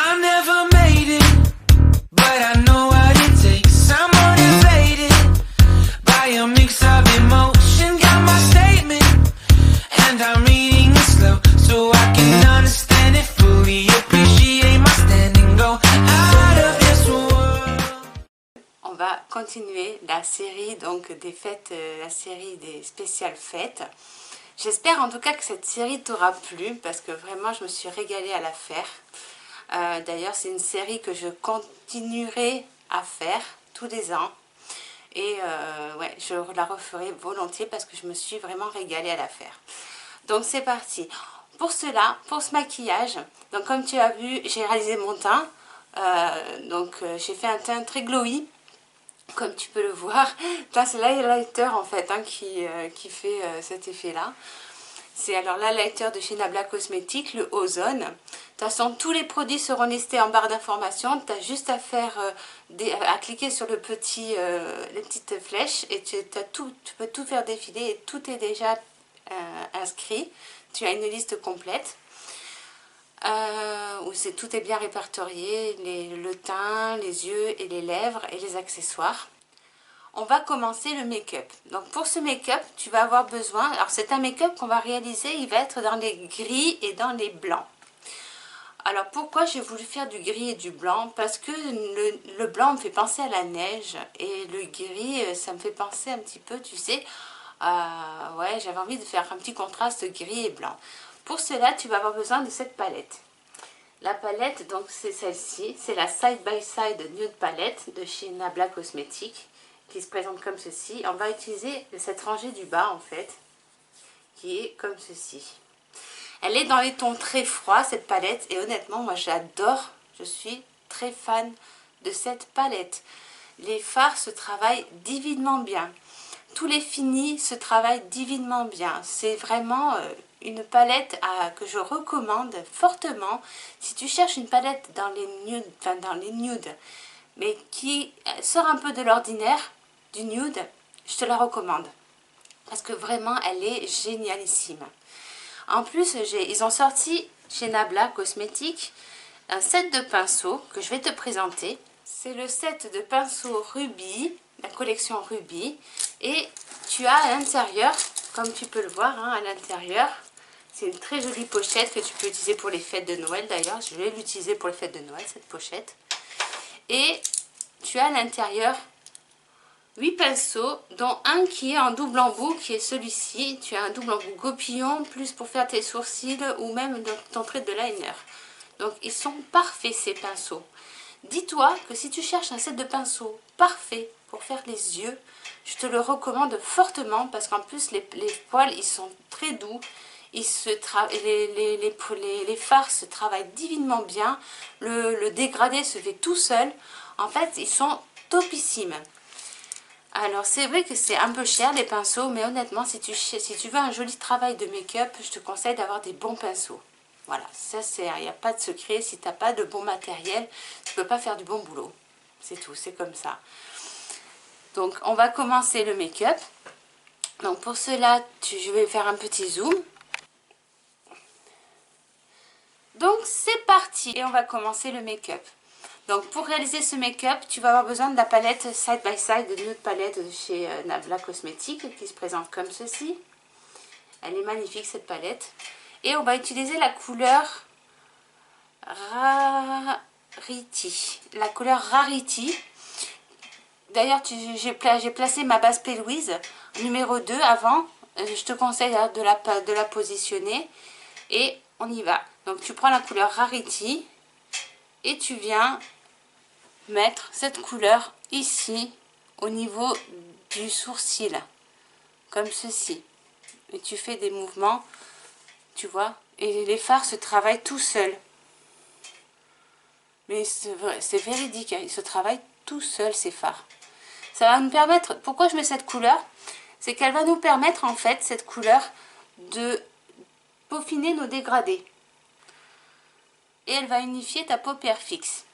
I never made it, but I know what it takes. I'm motivated by a mix of emotion. Got my statement, and I'm reading it slow so I can understand it fully. Appreciate my standing, go out of this world. On va continuer la série donc des fêtes, la série des spéciales fêtes. J'espère en tout cas que cette série t'aura plu parce que vraiment je me suis régalée à la faire. D'ailleurs c'est une série que je continuerai à faire tous les ans. Et ouais, je la referai volontiers parce que je me suis vraiment régalée à la faire. Donc c'est parti. Pour cela, pour ce maquillage, donc comme tu as vu, j'ai réalisé mon teint. J'ai fait un teint très glowy. Comme tu peux le voir, c'est l'highlighter en fait qui fait cet effet là. C'est alors l'highlighter de chez Nabla Cosmetics, le Ozone. De toute façon, tous les produits seront listés en barre d'informations. Tu as juste à faire à cliquer sur les petites flèches et tu peux tout faire défiler et tout est déjà inscrit. Tu as une liste complète. Où tout est bien répertorié, le teint, les yeux et les lèvres et les accessoires. On va commencer le make-up. Donc pour ce make-up, tu vas avoir besoin, alors c'est un make-up qu'on va réaliser, il va être dans les gris et dans les blancs. Alors pourquoi j'ai voulu faire du gris et du blanc? Parce que le blanc me fait penser à la neige et le gris, ça me fait penser un petit peu, tu sais, ouais, j'avais envie de faire un petit contraste gris et blanc. Pour cela, tu vas avoir besoin de cette palette. La palette, donc c'est celle-ci, c'est la Side by Side Nude Palette de chez Nabla Cosmetics, qui se présente comme ceci. On va utiliser cette rangée du bas en fait, qui est comme ceci. Elle est dans les tons très froids cette palette, et honnêtement moi j'adore, je suis très fan de cette palette. Les fards se travaillent divinement bien. Tous les finis se travaillent divinement bien. C'est vraiment une palette que je recommande fortement. Si tu cherches une palette dans les nudes, mais qui sort un peu de l'ordinaire, du nude, je te la recommande. Parce que vraiment, elle est génialissime. En plus, ils ont sorti chez Nabla Cosmetics un set de pinceaux que je vais te présenter. C'est le set de pinceaux Ruby, la collection Ruby. Et tu as à l'intérieur, comme tu peux le voir, à l'intérieur, c'est une très jolie pochette que tu peux utiliser pour les fêtes de Noël d'ailleurs. Je vais l'utiliser pour les fêtes de Noël, cette pochette. Et tu as à l'intérieur 8 pinceaux, dont un qui est en double embout, qui est celui-ci. Tu as un double embout Gopillon, plus pour faire tes sourcils ou même ton trait de liner. Donc ils sont parfaits ces pinceaux. Dis-toi que si tu cherches un set de pinceaux parfait pour faire les yeux, je te le recommande fortement parce qu'en plus les poils ils sont très doux, les fards se travaillent divinement bien, le dégradé se fait tout seul. En fait ils sont topissimes. Alors c'est vrai que c'est un peu cher les pinceaux, mais honnêtement si tu veux un joli travail de make-up, je te conseille d'avoir des bons pinceaux. Voilà, ça c'est, il n'y a pas de secret, si tu n'as pas de bon matériel, tu ne peux pas faire du bon boulot. C'est tout, c'est comme ça. Donc on va commencer le make-up. Donc pour cela, je vais faire un petit zoom. Donc c'est parti et on va commencer le make-up. Donc pour réaliser ce make-up, tu vas avoir besoin de la palette Side by Side, de Nude Palette de chez Nabla Cosmetics qui se présente comme ceci. Elle est magnifique cette palette. Et on va utiliser la couleur Rarity. La couleur Rarity. D'ailleurs, j'ai placé ma base P. Louise numéro 2 avant. Je te conseille de la positionner. Et on y va. Donc tu prends la couleur Rarity. Et tu viens mettre cette couleur ici au niveau du sourcil. Comme ceci. Et tu fais des mouvements. Tu vois, et les fards se travaillent tout seuls. Mais c'est véridique, ils se travaillent tout seuls ces fards. Ça va nous permettre, pourquoi je mets cette couleur? C'est qu'elle va nous permettre en fait, cette couleur, de peaufiner nos dégradés. Et elle va unifier ta paupière fixe.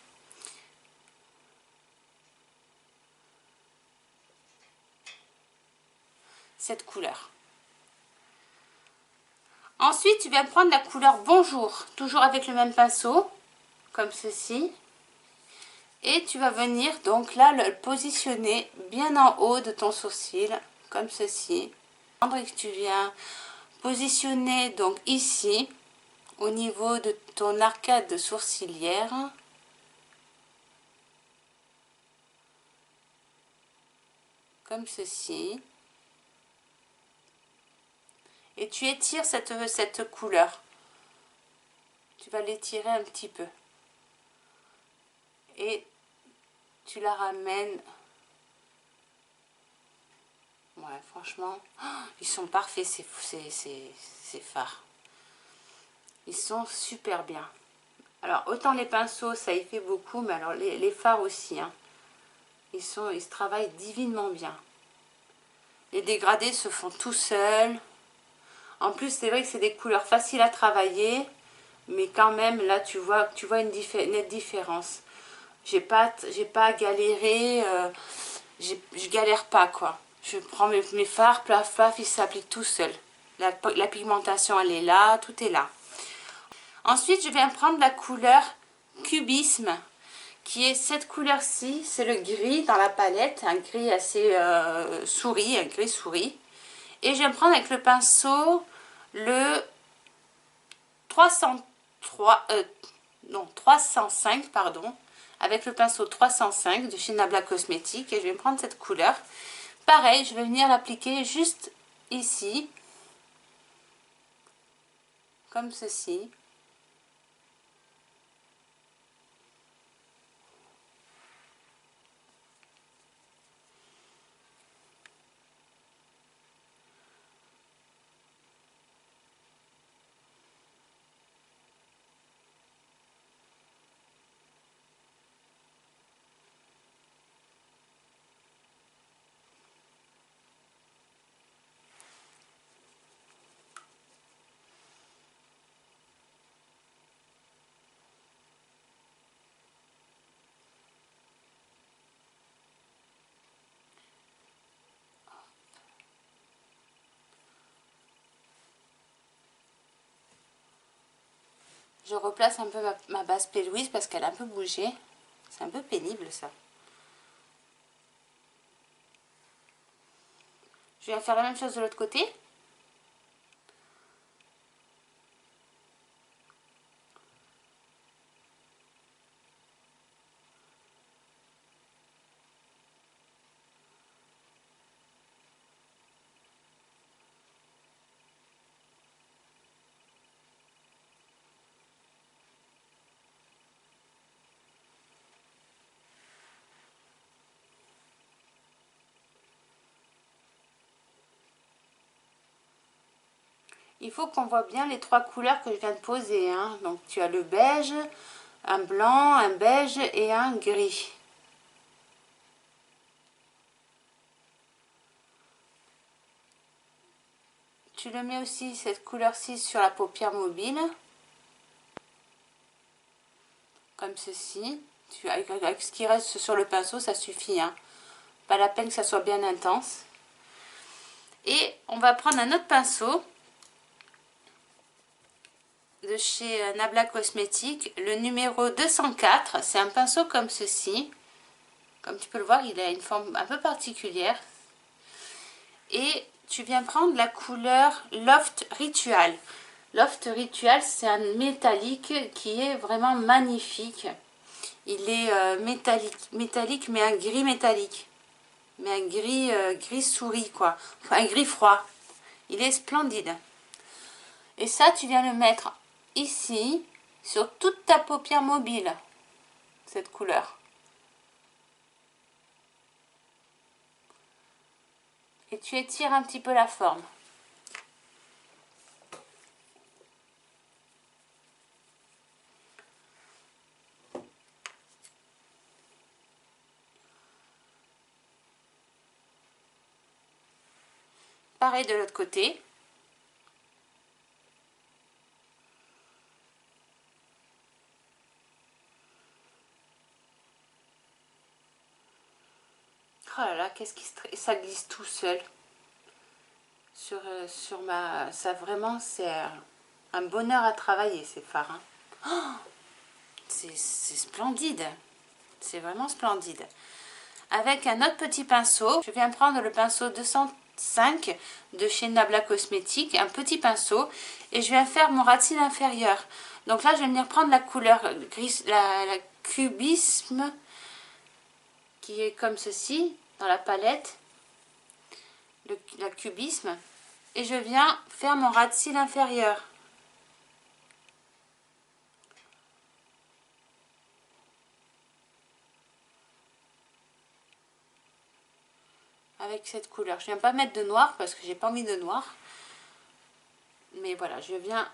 Cette couleur. Ensuite, tu vas prendre la couleur Bonjour, toujours avec le même pinceau. comme ceci. Et tu vas venir donc là le positionner bien en haut de ton sourcil, comme ceci. Et tu viens positionner donc ici, au niveau de ton arcade sourcilière. Comme ceci. Et tu étires cette couleur. Tu vas l'étirer un petit peu. Et tu la ramènes. Ouais, franchement, ils sont parfaits ces fards. Ils sont super bien. Alors, autant les pinceaux, ça y fait beaucoup, mais alors les fards aussi, hein. Ils se travaillent divinement bien. Les dégradés se font tout seuls. En plus, c'est vrai que c'est des couleurs faciles à travailler, mais quand même, là, tu vois une nette différence. J'ai pas à galérer, je galère pas, quoi. Je prends mes fards, plaf, plaf, ils s'appliquent tout seuls. La pigmentation, elle est là, tout est là. Ensuite, je viens prendre la couleur Cubisme, qui est cette couleur-ci, c'est le gris dans la palette, un gris assez souris, un gris souris. Et je vais me prendre avec le pinceau le 305, pardon, avec le pinceau 305 de chez Nabla Cosmétique, et je vais prendre cette couleur. Pareil, je vais venir l'appliquer juste ici, comme ceci. Je replace un peu ma base pélouise parce qu'elle a un peu bougé. C'est un peu pénible ça. Je vais faire la même chose de l'autre côté. Il faut qu'on voit bien les trois couleurs que je viens de poser, hein. Donc tu as le beige, un blanc, un beige et un gris. Tu le mets aussi, cette couleur-ci, sur la paupière mobile. Comme ceci. Avec ce qui reste sur le pinceau, ça suffit, hein. Pas la peine que ça soit bien intense. Et on va prendre un autre pinceau de chez Nabla Cosmétique, le numéro 204. C'est un pinceau comme ceci. Comme tu peux le voir, il a une forme un peu particulière. Et tu viens prendre la couleur Loft Ritual. Loft Ritual, c'est un métallique qui est vraiment magnifique. Il est métallique, mais un gris métallique. Mais un gris souris, quoi. Enfin, un gris froid. Il est splendide. Et ça, tu viens le mettre ici, sur toute ta paupière mobile, cette couleur. Et tu étires un petit peu la forme. Pareil de l'autre côté. Oh là là, qu'est-ce qui ça glisse tout seul sur ça vraiment, c'est un bonheur à travailler ces fards, hein. Oh, C'est splendide. C'est vraiment splendide. Avec un autre petit pinceau, je viens prendre le pinceau 205 de chez Nabla Cosmétiques, un petit pinceau, et je viens faire mon ras de cils inférieur. Donc là, je vais venir prendre la couleur gris, la cubisme, qui est comme ceci, dans la palette, la cubisme, et je viens faire mon ras de cils inférieur. Avec cette couleur. Je viens pas mettre de noir parce que j'ai pas envie de noir. Mais voilà, je viens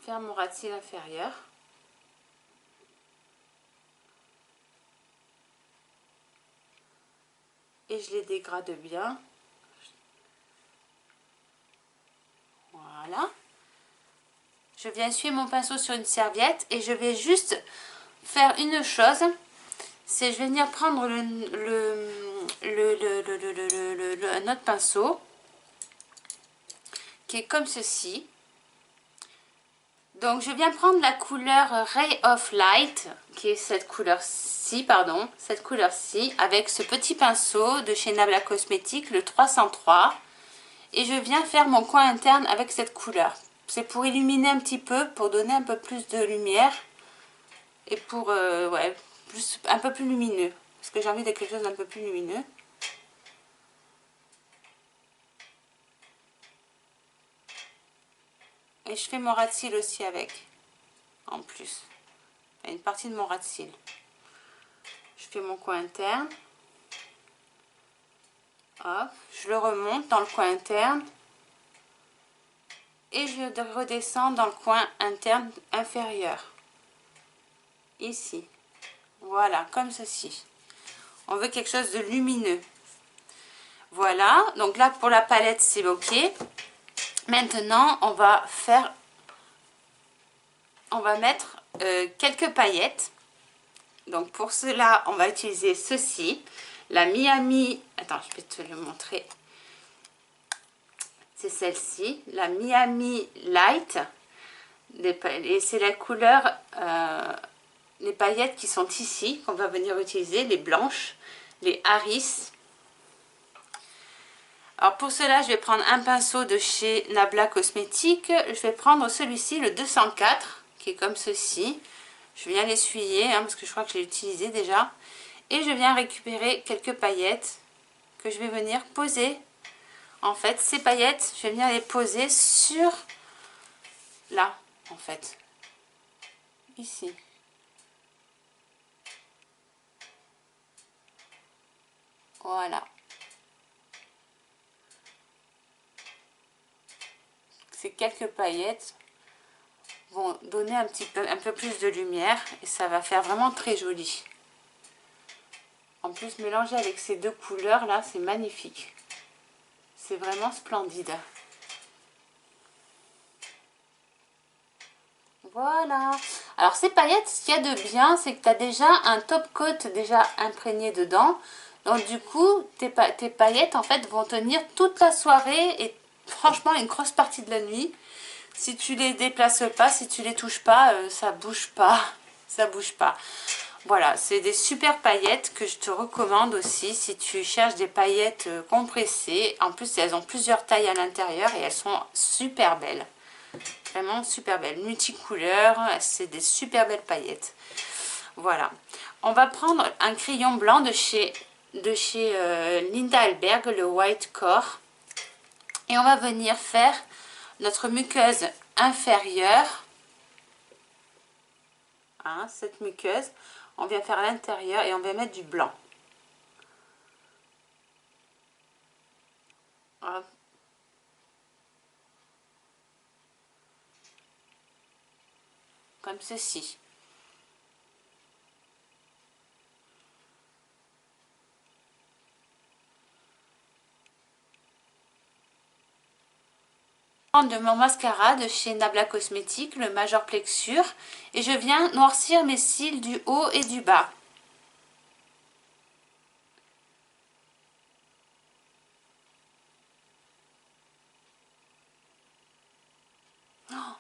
faire mon ras de cils inférieur. Et je les dégrade bien. Voilà. Je viens essuyer mon pinceau sur une serviette et je vais juste faire une chose. C'est je vais venir prendre un autre pinceau qui est comme ceci. Donc je viens prendre la couleur Ray of Light, qui est cette couleur-ci, pardon, cette couleur-ci, avec ce petit pinceau de chez Nabla Cosmétiques, le 303. Et je viens faire mon coin interne avec cette couleur. C'est pour illuminer un petit peu, pour donner un peu plus de lumière. Et pour, ouais, un peu plus lumineux. Parce que j'ai envie de quelque chose d'un peu plus lumineux. Et je fais mon ras de cils aussi avec. En plus. Une partie de mon ras de cils. Je fais mon coin interne. Hop, je le remonte dans le coin interne. Et je redescends dans le coin interne inférieur. Ici. Voilà, comme ceci. On veut quelque chose de lumineux. Voilà, donc là pour la palette c'est ok. Maintenant on va mettre quelques paillettes. Donc pour cela on va utiliser ceci. La Miami, attends je vais te le montrer. C'est celle-ci, la Miami Light. Et c'est la couleur, les paillettes qui sont ici, qu'on va venir utiliser, les blanches, les Harris. Alors pour cela, je vais prendre un pinceau de chez Nabla Cosmétiques. Je vais prendre celui-ci, le 204, qui est comme ceci. Je viens l'essuyer, hein, parce que je crois que je l'ai utilisé déjà. Et je viens récupérer quelques paillettes que je vais venir poser. En fait, ces paillettes, je vais venir les poser sur là, en fait. Ici. Voilà. Ces quelques paillettes vont donner un peu plus de lumière et ça va faire vraiment très joli. En plus, mélanger avec ces deux couleurs là, c'est magnifique. C'est vraiment splendide. Voilà. Alors ces paillettes, ce qu'il y a de bien, c'est que tu as déjà un top coat déjà imprégné dedans. Donc du coup, tes paillettes en fait vont tenir toute la soirée et franchement une grosse partie de la nuit. Si tu les déplaces pas, si tu les touches pas, ça bouge pas. Ça bouge pas. Voilà, c'est des super paillettes que je te recommande aussi si tu cherches des paillettes compressées. En plus, elles ont plusieurs tailles à l'intérieur et elles sont super belles. Vraiment super belles. Multicouleurs, c'est des super belles paillettes. Voilà. On va prendre un crayon blanc de chez Linda Alberg, le White Core. Et on va venir faire notre muqueuse inférieure. Hein, cette muqueuse. On vient faire l'intérieur et on va mettre du blanc. Hop. Comme ceci. De mon mascara de chez Nabla Cosmétiques, le Major Plexure, et je viens noircir mes cils du haut et du bas.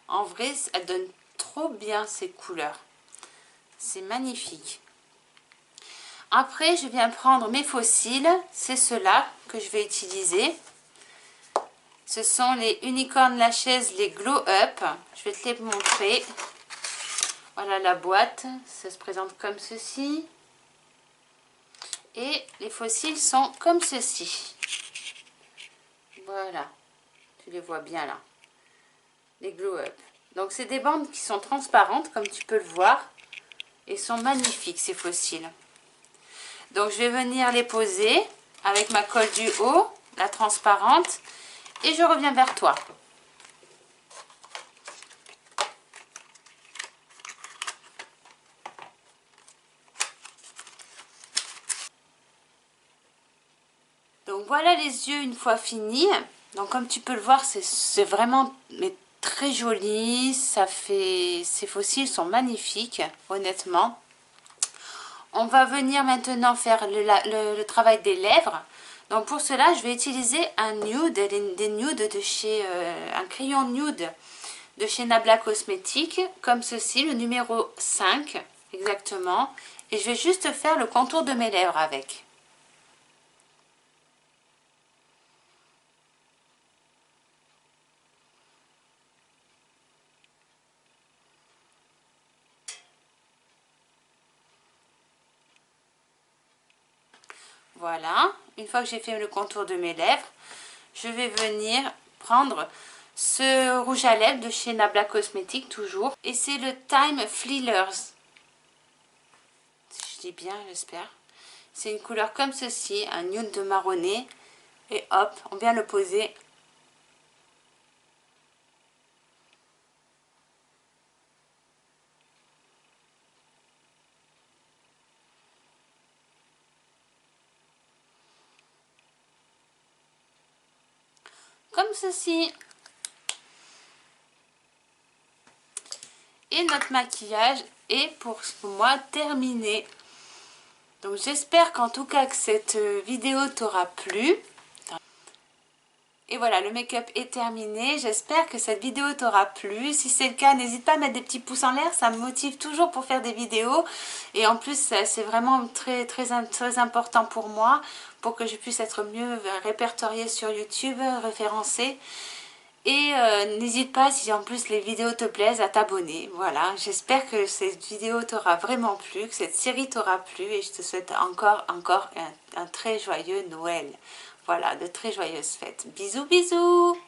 En vrai, elle donne trop bien ces couleurs. C'est magnifique. Après, je viens prendre mes fossiles. C'est ceux-là que je vais utiliser. Ce sont les Unicorn Lashes, les Glow Up. Je vais te les montrer. Voilà la boîte. Ça se présente comme ceci. Et les fossiles sont comme ceci. Voilà. Tu les vois bien là. Les Glow Up. Donc, c'est des bandes qui sont transparentes, comme tu peux le voir. Et sont magnifiques, ces fossiles. Donc, je vais venir les poser avec ma colle du haut, la transparente. Et je reviens vers toi. Donc, voilà les yeux une fois finis. Donc, comme tu peux le voir, c'est vraiment très joli. Ça fait... Ces fossiles sont magnifiques, honnêtement. On va venir maintenant faire le travail des lèvres. Donc pour cela, je vais utiliser un nude, des nudes de chez un crayon nude de chez Nabla Cosmétiques, comme ceci, le numéro 5 exactement. Et je vais juste faire le contour de mes lèvres avec. Voilà, une fois que j'ai fait le contour de mes lèvres, je vais venir prendre ce rouge à lèvres de chez Nabla Cosmétiques toujours. Et c'est le Time Fleelers. Si je dis bien, j'espère. C'est une couleur comme ceci, un nude de marronné. Et hop, on vient le poser. Comme ceci. Et notre maquillage est pour moi terminé. Donc j'espère qu'en tout cas que cette vidéo t'aura plu. Et voilà, le make-up est terminé. J'espère que cette vidéo t'aura plu. Si c'est le cas, n'hésite pas à mettre des petits pouces en l'air. Ça me motive toujours pour faire des vidéos. Et en plus, c'est vraiment très important pour moi. Pour que je puisse être mieux répertoriée sur YouTube, référencée. Et n'hésite pas, si en plus les vidéos te plaisent, à t'abonner. Voilà, j'espère que cette vidéo t'aura vraiment plu, que cette série t'aura plu. Et je te souhaite encore un très joyeux Noël. Voilà, de très joyeuses fêtes. Bisous, bisous!